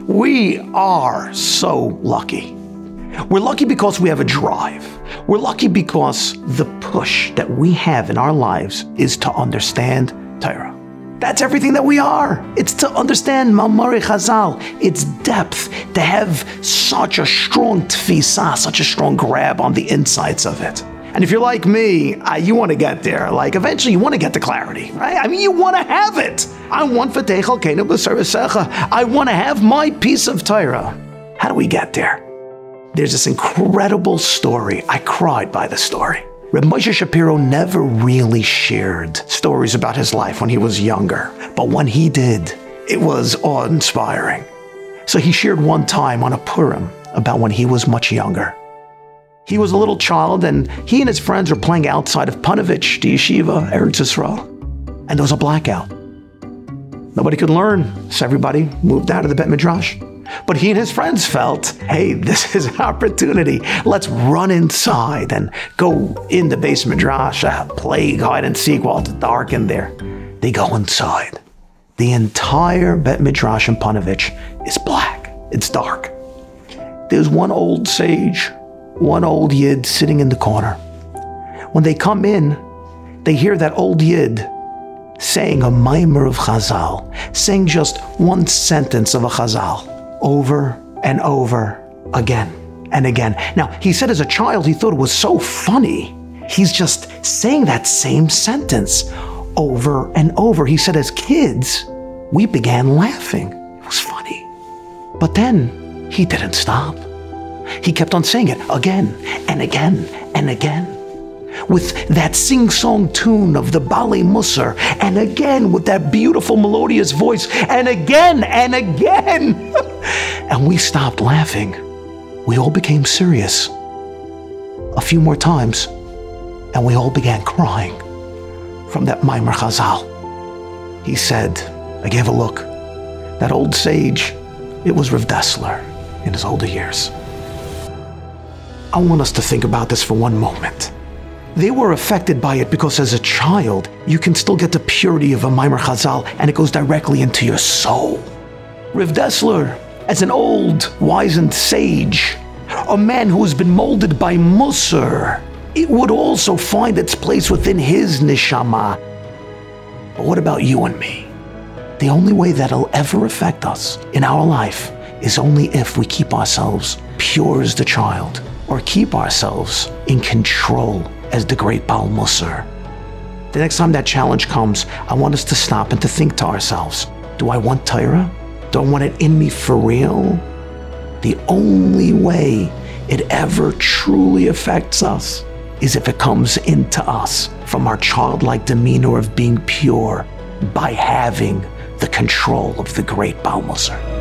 We are so lucky. We're lucky because we have a drive. We're lucky because the push that we have in our lives is to understand Torah. That's everything that we are. It's to understand Mamari Chazal, its depth, to have such a strong tfisa, such a strong grab on the insights of it. And if you're like me, you want to get there. Like, eventually you want to get to clarity, right? I mean, you want to have it. I want I want to have my piece of Torah. How do we get there? There's this incredible story. I cried by the story. Reb Moshe Shapiro never really shared stories about his life when he was younger. But when he did, it was awe-inspiring. So he shared one time on a Purim about when he was much younger. He was a little child, and he and his friends were playing outside of Punovich, the yeshiva, Eretz Yisrael. And there was a blackout. Nobody could learn, so everybody moved out of the Bet Midrash. But he and his friends felt, hey, this is an opportunity. Let's run inside and go in the base Midrash, play hide and seek while it's dark in there. They go inside. The entire Bet Midrash in Punovich is black. It's dark. There's one old sage, one old yid sitting in the corner. When they come in, they hear that old yid saying a maimer of Chazal, saying just one sentence of a Chazal, over and over again and again. Now, he said as a child, he thought it was so funny. He's just saying that same sentence over and over. He said as kids, we began laughing. It was funny. But then he didn't stop. He kept on saying it again and again and again, with that sing-song tune of the Balei Musar, and again with that beautiful melodious voice, and again and again. And we stopped laughing. We all became serious. A few more times, and we all began crying from that Maimer Chazal. He said, I gave a look. That old sage, it was Rav Dessler in his older years. I want us to think about this for one moment. They were affected by it because as a child, you can still get the purity of a Maimer Chazal, and it goes directly into your soul. Rav Dessler, as an old, wizened sage, a man who has been molded by Musar, it would also find its place within his neshama. But what about you and me? The only way that'll ever affect us in our life is only if we keep ourselves pure as the child, or keep ourselves in control as the great Baal Musar. The next time that challenge comes, I want us to stop and to think to ourselves, do I want Torah? Do I want it in me for real? The only way it ever truly affects us is if it comes into us from our childlike demeanor of being pure by having the control of the great Baal Musar.